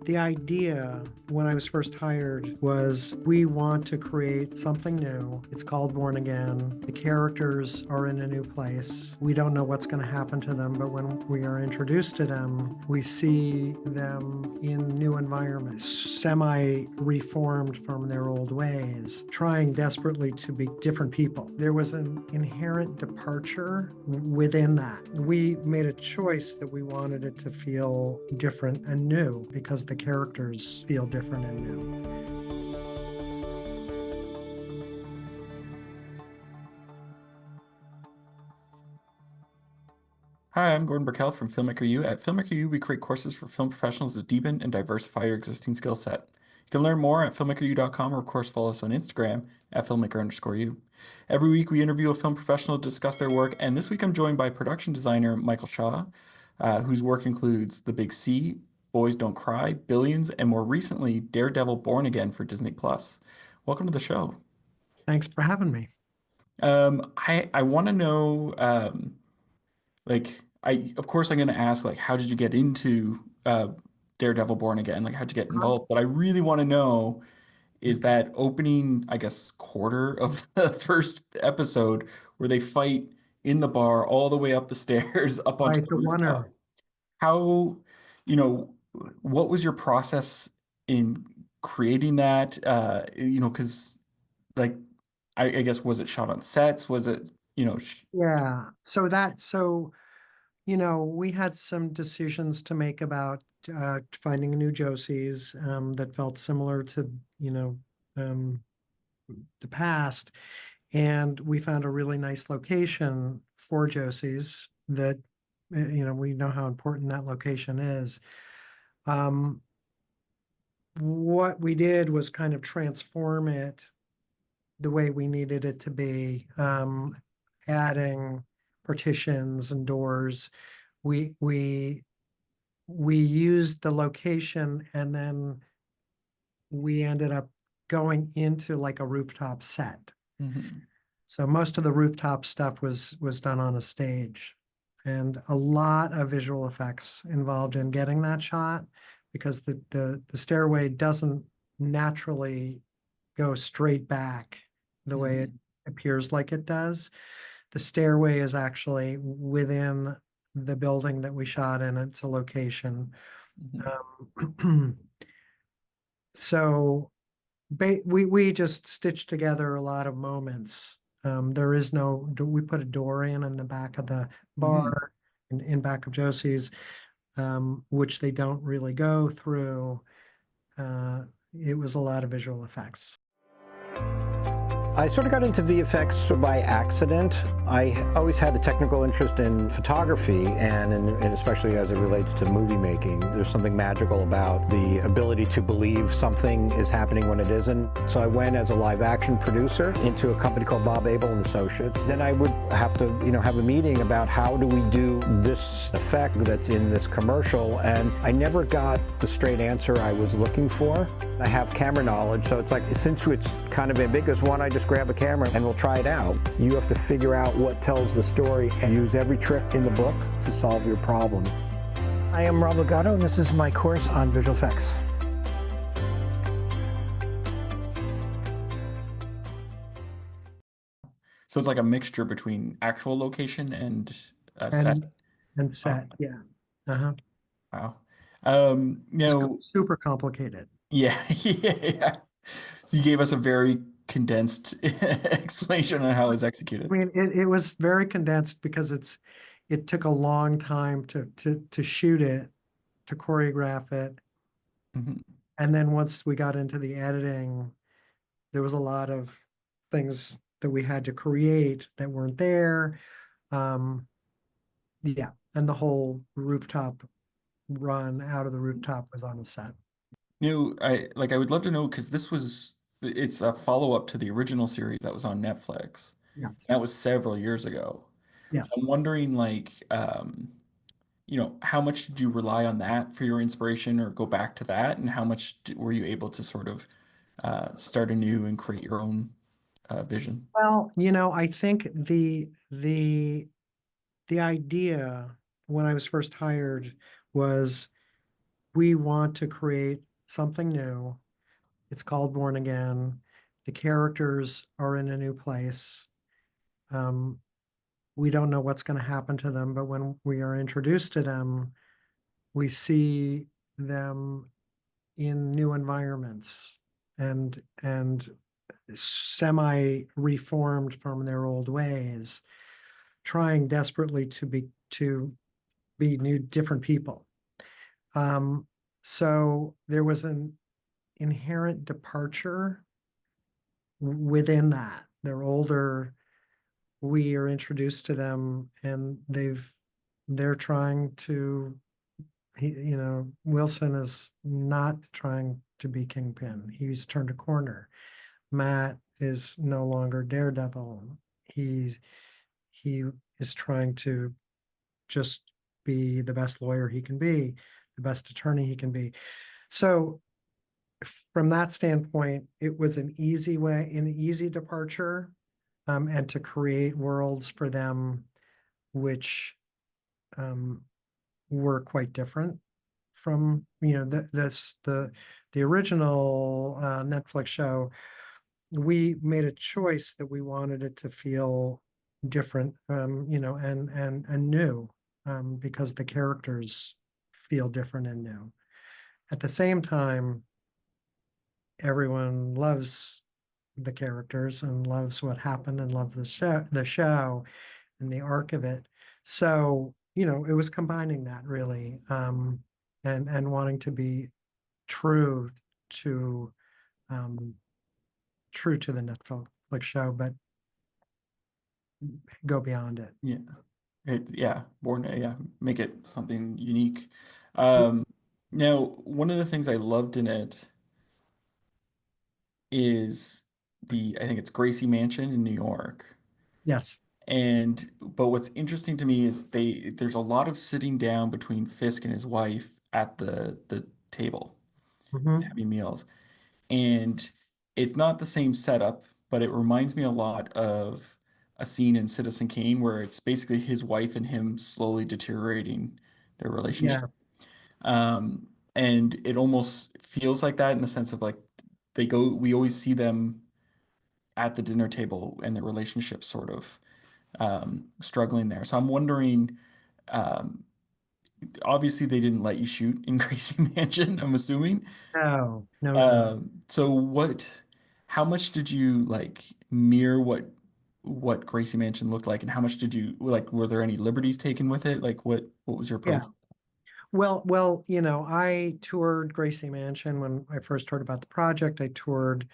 The idea when I was first hired was we want to create something new. It's called Born Again. The characters are in a new place. We don't know what's going to happen to them, but when we are introduced to them, we see them in new environments, semi-reformed from their old ways, trying desperately to be different people. There was an inherent departure within that. We made a choice that we wanted it to feel different and new because the characters feel different and new. Hi, I'm Gordon Burkell from Filmmaker U. At Filmmaker U, we create courses for film professionals to deepen and diversify your existing skill set. You can learn more at filmmakeru.com or, of course, follow us on Instagram at filmmaker_u. Every week, we interview a film professional to discuss their work, and this week I'm joined by production designer Michael Shaw, whose work includes The Big C, Boys Don't Cry, Billions, and more recently, Daredevil Born Again for Disney+. Welcome to the show. Thanks for having me. I want to know, of course I'm going to ask, like, how did you get into Daredevil Born Again? Like, how'd you get involved? But I really want to know is that opening, I guess, quarter of the first episode where they fight in the bar all the way up the stairs, up onto Right, the the rooftop. runner. How, you know, what was your process in creating that? Because like, I guess, was it shot on sets? Was it, Yeah. We had some decisions to make about finding new Josies that felt similar to, um, the past. And we found a really nice location for Josie's that, we know how important that location is. Um, what we did was kind of transform it the way we needed it to be, adding partitions and doors. We used the location and then we ended up going into like a rooftop set. Mhm. So most of the rooftop stuff was done on a stage, and a lot of visual effects involved in getting that shot because the stairway doesn't naturally go straight back the way it Mhm. appears like it does. The stairway is actually within the building that we shot in. It's a location. Mhm. So we just stitched together a lot of moments. There is no, we put a door in the back of the Mhm. bar, in back of Josie's, which they don't really go through. Uh, it was a lot of visual effects. I sort of got into VFX by accident. I always had a technical interest in photography and especially as it relates to movie making. There's something magical about the ability to believe something is happening when it isn't. So I went as a live action producer into a company called Bob Abel and Associates. Then I would have to, have a meeting about how do we do this effect that's in this commercial, and I never got the straight answer I was looking for. I have camera knowledge, so it's like, since it's kind of ambiguous, why don't I just grab a camera and we'll try it out. You have to figure out what tells the story and use every trick in the book to solve your problem. I am Rob Legato, and this is my course on visual effects. So it's like a mixture between actual location and set. And Oh, set, yeah. Uh-huh. wow. It's super complicated. Yeah, yeah. So you gave us a very condensed explanation on how it was executed. I mean, it was very condensed because it took a long time to shoot it, to choreograph it. Mhm. And then once we got into the editing, there was a lot of things that we had to create that weren't there. Um, yeah, and the whole rooftop run out of the rooftop was on the set. I would love to know because it's a follow-up to the original series that was on Netflix. Yeah, That was several years ago. yeah. So I'm wondering, like, how much did you rely on that for your inspiration or go back to that? And how much were you able to sort of start anew and create your own vision? Well, I think the idea when I was first hired was we want to create something new. It's called Born Again. The characters are in a new place. Um, we don't know what's going to happen to them, but when we are introduced to them, we see them in new environments and semi-reformed from their old ways, trying desperately to be new, different people. So there was an inherent departure within that. They're older. We are introduced to them, and they're trying to. Wilson is not trying to be Kingpin. He's turned a corner. Matt is no longer Daredevil. He is trying to just be the best lawyer he can be, the best attorney he can be. So from that standpoint, it was an easy departure, and to create worlds for them, which um, were quite different from the original Netflix show. We made a choice that we wanted it to feel different, and new, because the characters feel different and new. At the same time, everyone loves the characters and loves what happened and love the show and the arc of it. So, it was combining that really, and wanting to be true to um, true to the Netflix show, but go beyond it. Yeah. Make it something unique. Now, one of the things I loved in it is I think it's Gracie Mansion in New York. Yes. But what's interesting to me is there's a lot of sitting down between Fisk and his wife at the table Mhm. having meals. And it's not the same setup, but it reminds me a lot of a scene in Citizen Kane where it's basically his wife and him slowly deteriorating their relationship. Yeah. Um, and it almost feels like that in the sense of like we always see them at the dinner table and their relationship sort of struggling there. So I'm wondering, um, obviously they didn't let you shoot in Gracie Mansion, I'm assuming. No, no, no. So how much did you like mirror what Gracie Mansion looked like, and how much did you like, were there any liberties taken with it? Like what was your Yeah. approach? Well, I toured Gracie Mansion when I first heard about the project. I toured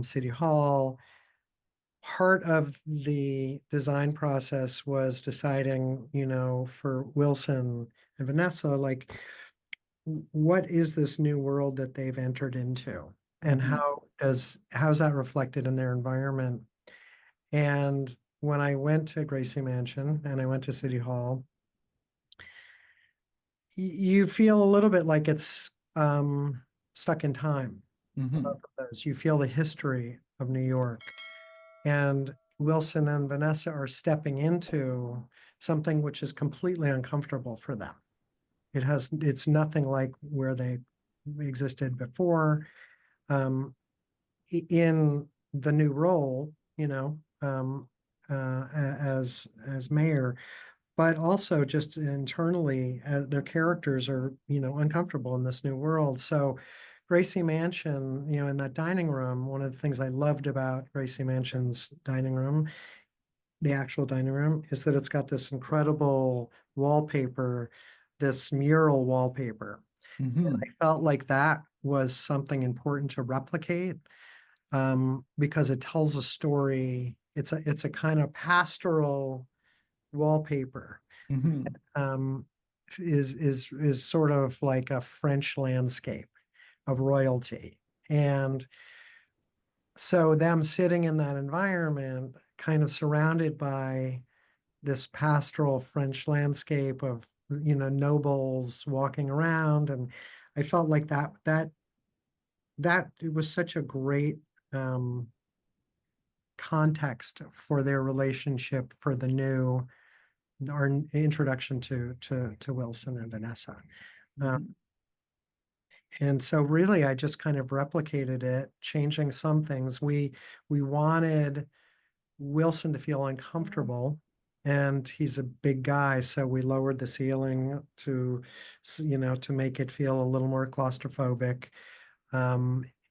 City Hall. Part of the design process was deciding, for Wilson and Vanessa, like, what is this new world that they've entered into, and Mhm. how's that reflected in their environment? And when I went to Gracie Mansion and I went to City Hall, you feel a little bit like it's stuck in time. Both Mhm. of those. You feel the history of New York. And Wilson and Vanessa are stepping into something which is completely uncomfortable for them. It's nothing like where they existed before. In the new role, as mayor, but also just internally, their characters are, uncomfortable in this new world. So Gracie Mansion, in that dining room, one of the things I loved about Gracie Mansion's dining room, the actual dining room, is that it's got this incredible wallpaper, this mural wallpaper. And Mhm. I felt like that was something important to replicate, because it tells a story. It's a kind of pastoral wallpaper, Mhm. um, is sort of like a French landscape of royalty. And so them sitting in that environment, kind of surrounded by this pastoral French landscape of, nobles walking around. And I felt like that it was such a great um, context for their relationship, for our introduction to Wilson and Vanessa. Uh, Mhm. And so really I just kind of replicated it, changing some things. We wanted Wilson to feel uncomfortable, and he's a big guy, so we lowered the ceiling to, to make it feel a little more claustrophobic.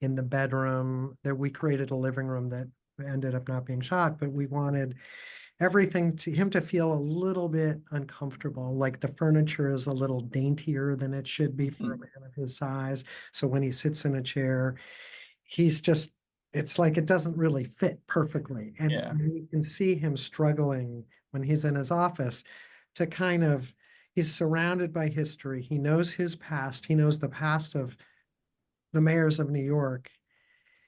In the bedroom, that we created a living room that ended up not being shot, but we wanted everything to him to feel a little bit uncomfortable. Like the furniture is a little daintier than it should be for a man of his size. So when he sits in a chair, he's just, it's like it doesn't really fit perfectly. And Yeah. you can see him struggling when he's in his office to kind of, he's surrounded by history. He knows his past. He knows the past of the mayors of New York.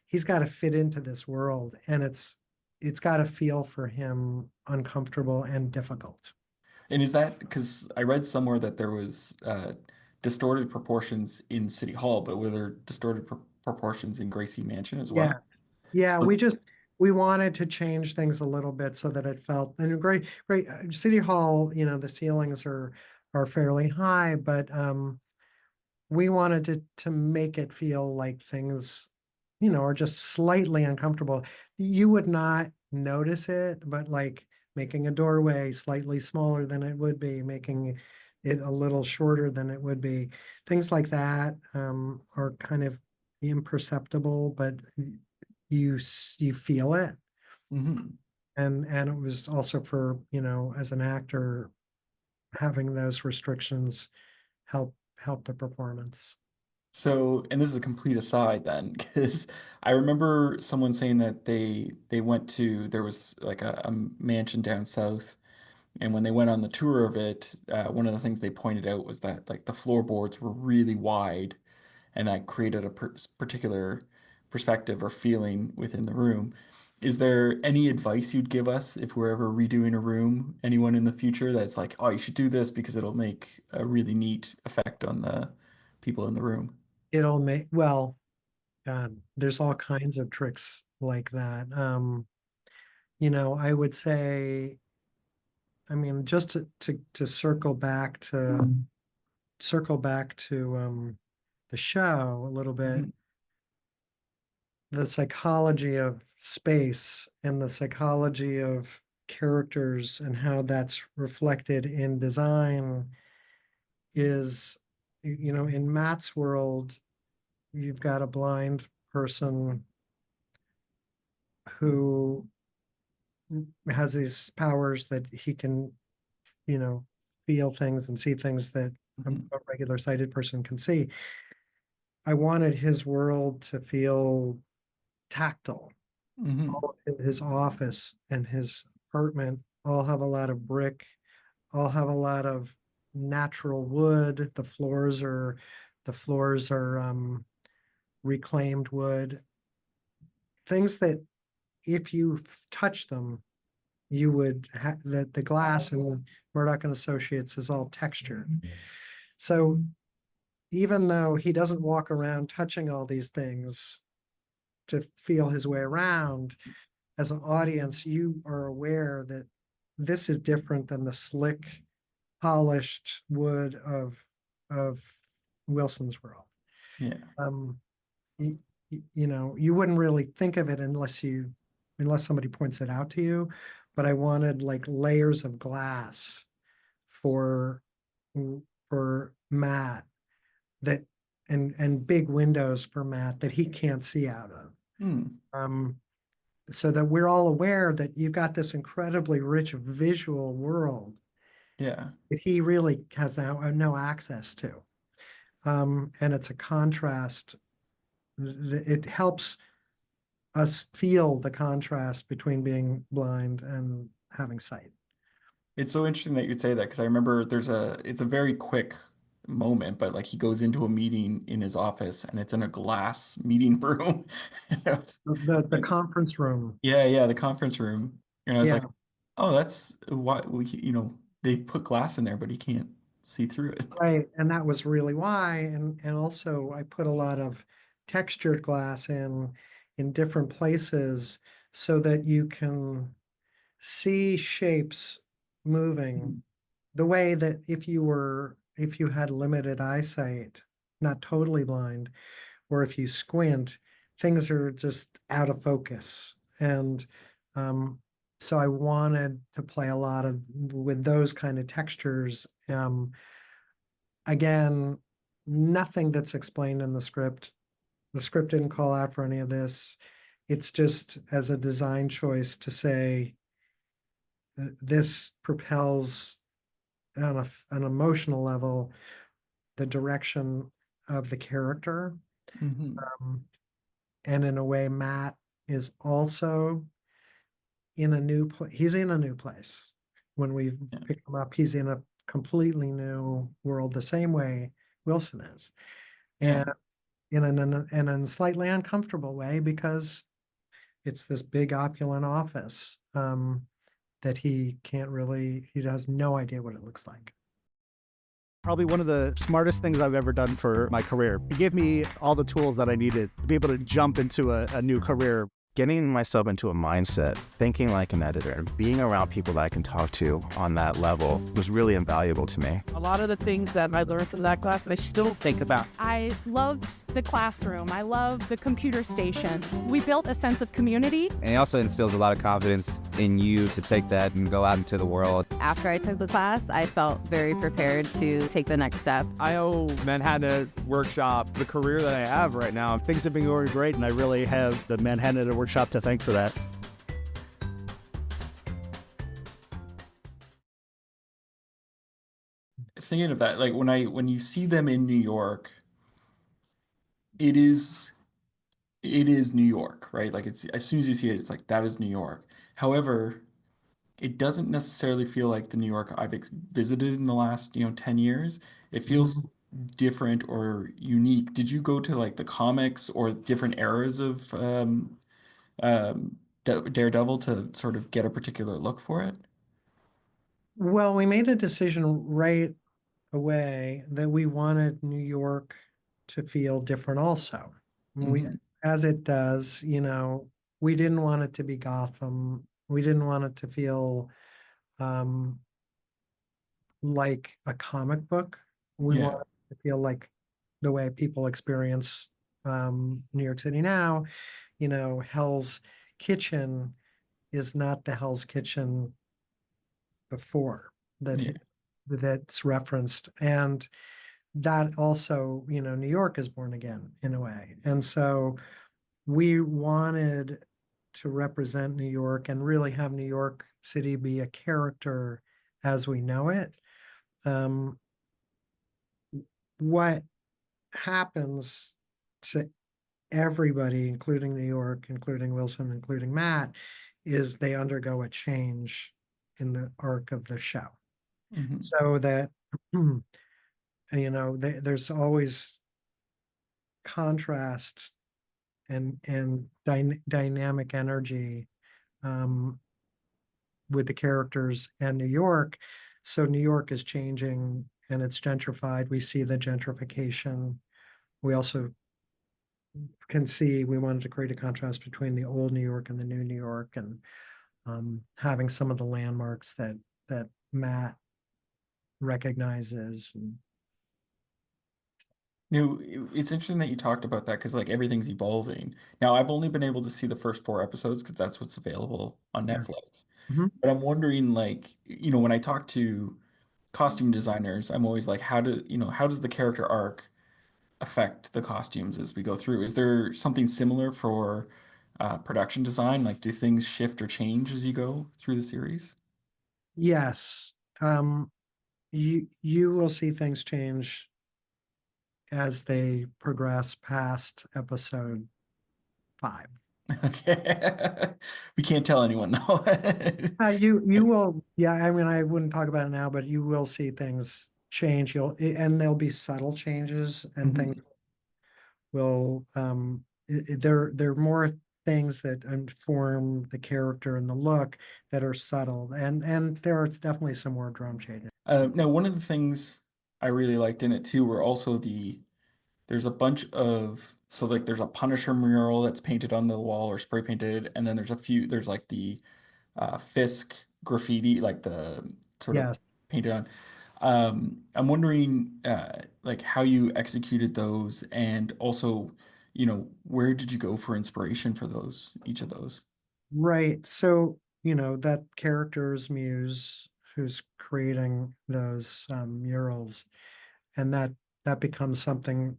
He's got to fit into this world, and it's got to feel for him uncomfortable and difficult. And is that because I read somewhere that there was distorted proportions in City Hall, but were there distorted proportions in Gracie Mansion as well? Yes. Yeah, So- we wanted to change things a little bit so that it felt, and great City Hall, the ceilings are fairly high, but we wanted to make it feel like things, are just slightly uncomfortable. You would not notice it, but like making a doorway slightly smaller than it would be, making it a little shorter than it would be, things like that are kind of imperceptible, but you feel it. Mhm. And it was also for, as an actor, having those restrictions help the performance. So, and this is a complete aside then, because I remember someone saying that they went to there was like a mansion down south, and when they went on the tour of it, one of the things they pointed out was that like the floorboards were really wide, and that created a particular perspective or feeling within the room. Is there any advice you'd give us if we're ever redoing a room? Anyone in the future that's like, oh, you should do this because it'll make a really neat effect on the people in the room? It'll make, well, God, there's all kinds of tricks like that. I would say, I mean, just to circle back to the show a little bit, Mhm. the psychology of space and the psychology of characters and how that's reflected in design is, in Matt's world, you've got a blind person who has these powers that he can, you know, feel things and see things that Mhm. a regular sighted person can see. I wanted his world to feel tactile. Mhm. All of his office and his apartment all have a lot of brick, all have a lot of natural wood. The floors are reclaimed wood. Things that if you touch them, you would have that the glass in Murdoch and Associates is all textured. So even though he doesn't walk around touching all these things to feel his way around, as an audience, you are aware that this is different than the slick, polished wood of Wilson's world. Yeah. Um, you, you wouldn't really think of it unless somebody points it out to you. But I wanted like layers of glass for for Matt that and big windows for Matt that he can't see out of. Mm. Um, so that we're all aware that you've got this incredibly rich visual world Yeah. that he really has now no access to. And it's a contrast. It helps us feel the contrast between being blind and having sight. It's so interesting that you'd say that because I remember it's a very quick moment, but like he goes into a meeting in his office and it's in a glass meeting room. And I was The like, conference room. yeah, yeah, the conference room. And I was Yeah, like, oh, that's why they put glass in there, but he can't see through it. right. And that was really why. And also I put a lot of textured glass in different places so that you can see shapes moving Mhm. the way that if you had limited eyesight, not totally blind, or if you squint, things are just out of focus. And so I wanted to play a lot of with those kind of textures. Again, nothing that's explained in the script. The script didn't call out for any of this. It's just as a design choice to say this propels on an emotional level the direction of the character. And in a way, Matt is also in a new place. He's in a new place. When we pick him up, he's in a completely new world, the same way Wilson is. And in a slightly uncomfortable way, because it's this big opulent office that he has no idea what it looks like. Probably one of the smartest things I've ever done for my career. It gave me all the tools that I needed to be able to jump into a new career. Getting myself into a mindset, thinking like an editor, being around people that I can talk to on that level was really invaluable to me. A lot of the things that I learned from that class, I still think about. I loved the classroom. I loved the computer stations. We built a sense of community. And it also instills a lot of confidence in you to take that and go out into the world. After I took the class, I felt very prepared to take the next step. I owe Manhattan Workshop the career that I have right now. Things have been going great, and I really have the Manhattan Workshop to thank for that. Thinking of that, like when you see them in New York, it is New York, right? Like it's as soon as you see it, it's like that is New York. However, it doesn't necessarily feel like the New York I've visited in the last 10 years. It feels different or unique. Did you go to like the comics or different eras of Daredevil to sort of get a particular look for it? Well, we made a decision right away that we wanted New York to feel different also. As it does, we didn't want it to be Gotham. We didn't want it to feel like a comic book. We want it to feel like the way people experience New York City now. Hell's Kitchen is not the Hell's Kitchen before that's referenced. And that also, New York is born again in a way. And so we wanted to represent New York and really have New York City be a character as we know it. What happens to everybody, including New York, including Wilson, including Matt, is they undergo a change in the arc of the show. So that, there's always contrast and dynamic energy with the characters and New York. So New York is changing and it's gentrified. We see the gentrification. We also can see we wanted to create a contrast between the old New York and the new New York, and having some of the landmarks that Matt recognizes. It's interesting that you talked about that because like everything's evolving. Now, I've only been able to see the first 4 episodes because that's what's available on Netflix. But I'm wondering, like, when I talk to costume designers, I'm always like, how does the character arc affect the costumes as we go through? Is there something similar for production design? Like, do things shift or change as you go through the series? Yes. You will see things change as they progress past episode 5. Okay. We can't tell anyone though. You will, I mean, I wouldn't talk about it now, but you will see things change. And there'll be subtle changes and things will, there are more things that inform the character and the look that are subtle. And there are definitely some more drum changes. Now, one of the things I really liked in it too were also there's a bunch of, so like there's a Punisher mural that's painted on the wall or spray painted, and then there's like the Fisk graffiti, like the sort of painted on. I'm wondering like how you executed those, and also, where did you go for inspiration for each of those? Right. So, that character's muse who's creating those murals, and that becomes something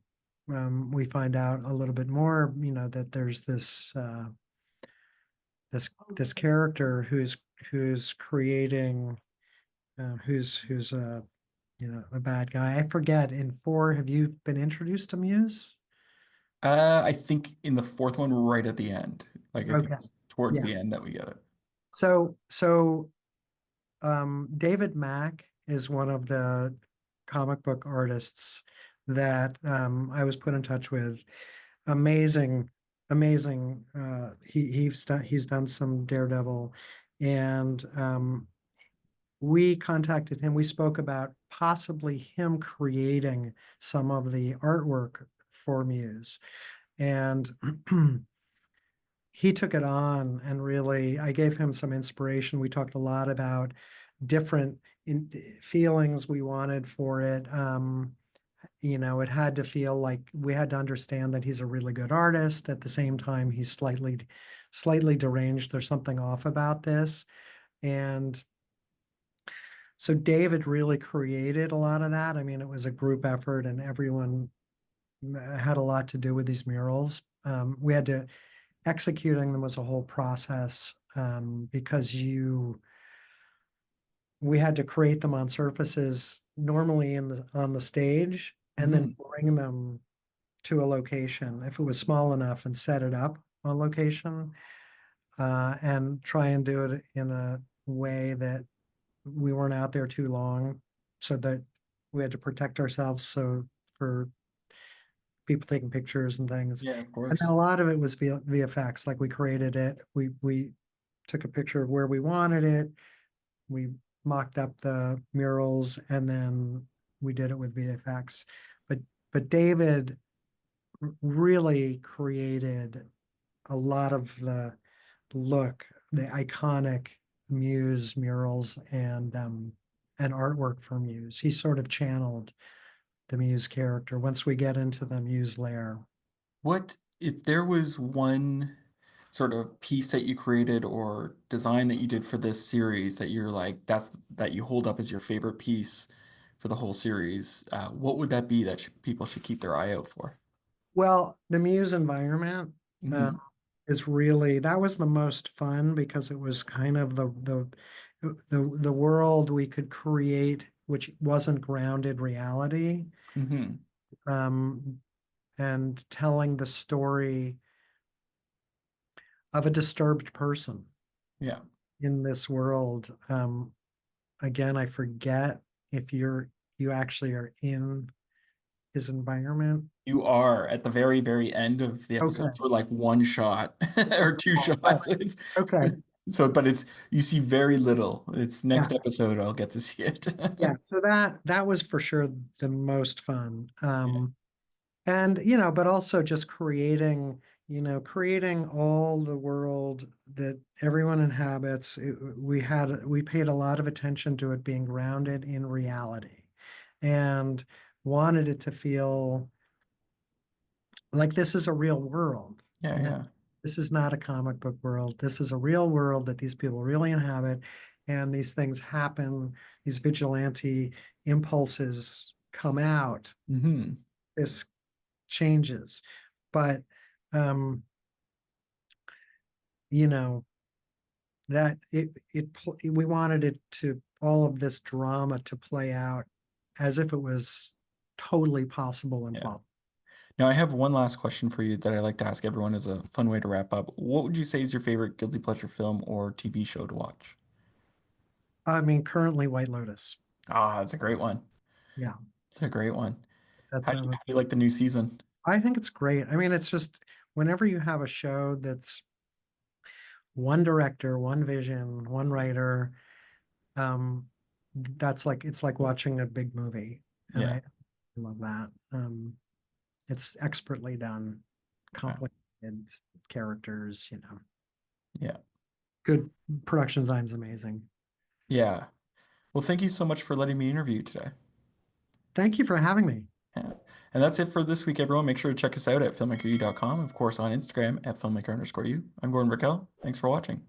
we find out a little bit more, that there's this character who's creating who's a bad guy. I forget in four, have you been introduced to Muse? I think in the fourth one, right at the end, like I think Okay. it's towards Yeah. the end that we get it. So David Mack is one of the comic book artists that I was put in touch with. Amazing, amazing. He's done some Daredevil, and we contacted him. We spoke about possibly him creating some of the artwork for Muse, and he took it on, and really I gave him some inspiration. We talked a lot about different feelings we wanted for it. It had to feel like we had to understand that he's a really good artist. At the same time, he's slightly deranged. There's something off about this. And so David really created a lot of that. I mean, it was a group effort, and everyone had a lot to do with these murals. We had to executing them was a whole process, because we had to create them on surfaces normally on the stage, and then bring them to a location if it was small enough, and set it up on location, and try and do it in a way that we weren't out there too long, so that we had to protect ourselves, so for people taking pictures and things. Yeah, of And course. then a lot of it was VFX. Like we created it, we took a picture of where we wanted it, we mocked up the murals, and then we did it with VFX. But David really created a lot of the iconic Muse murals, and artwork for Muse. He sort of channeled the Muse character once we get into the Muse lair. What if there was one sort of piece that you created or design that you did for this series that you're like that you hold up as your favorite piece for the whole series? What would that be that people should keep their eye out for? Well, the Muse environment Mhm. is really, that was the most fun, because it was kind of the world we could create, which wasn't grounded reality, Mhm. um, and telling the story of a disturbed person Yeah. in this world. Again, I forget if you actually are in his environment. You are at the very, very end of the Okay. episode for like one shot or two Oh, shots. okay. So, but you see very little. It's Yeah. next episode I'll get to see it. Yeah. So that was for sure the most fun. Yeah. And but also just creating all the world that everyone inhabits. We paid a lot of attention to it being grounded in reality, and wanted it to feel like this is a real world. Yeah, That yeah. this is not a comic book world. This is a real world that these people really inhabit, and these things happen. These vigilante impulses come out. Hmm. This changes, but um, you know that we wanted it to, all of this drama to play out as if it was totally possible and Yeah. possible. Now I have one last question for you that I like to ask everyone as a fun way to wrap up. What would you say is your favorite guilty pleasure film or TV show to watch? I mean, currently White Lotus. Ah, that's a great one. Yeah, It's a great one. that's How do you like the new season? I think it's great. I mean, it's just whenever you have a show that's one director, one vision, one writer, um, it's like watching a big movie, and Yeah. I love that. It's expertly done, Okay. complicated characters, Yeah. good production design is amazing. Yeah. Well, thank you so much for letting me interview you today. Thank you for having me. Yeah. And that's it for this week, everyone. Make sure to check us out at filmmakeru.com, of course, on Instagram at filmmaker_u. I'm Gordon Raquel. Thanks for watching.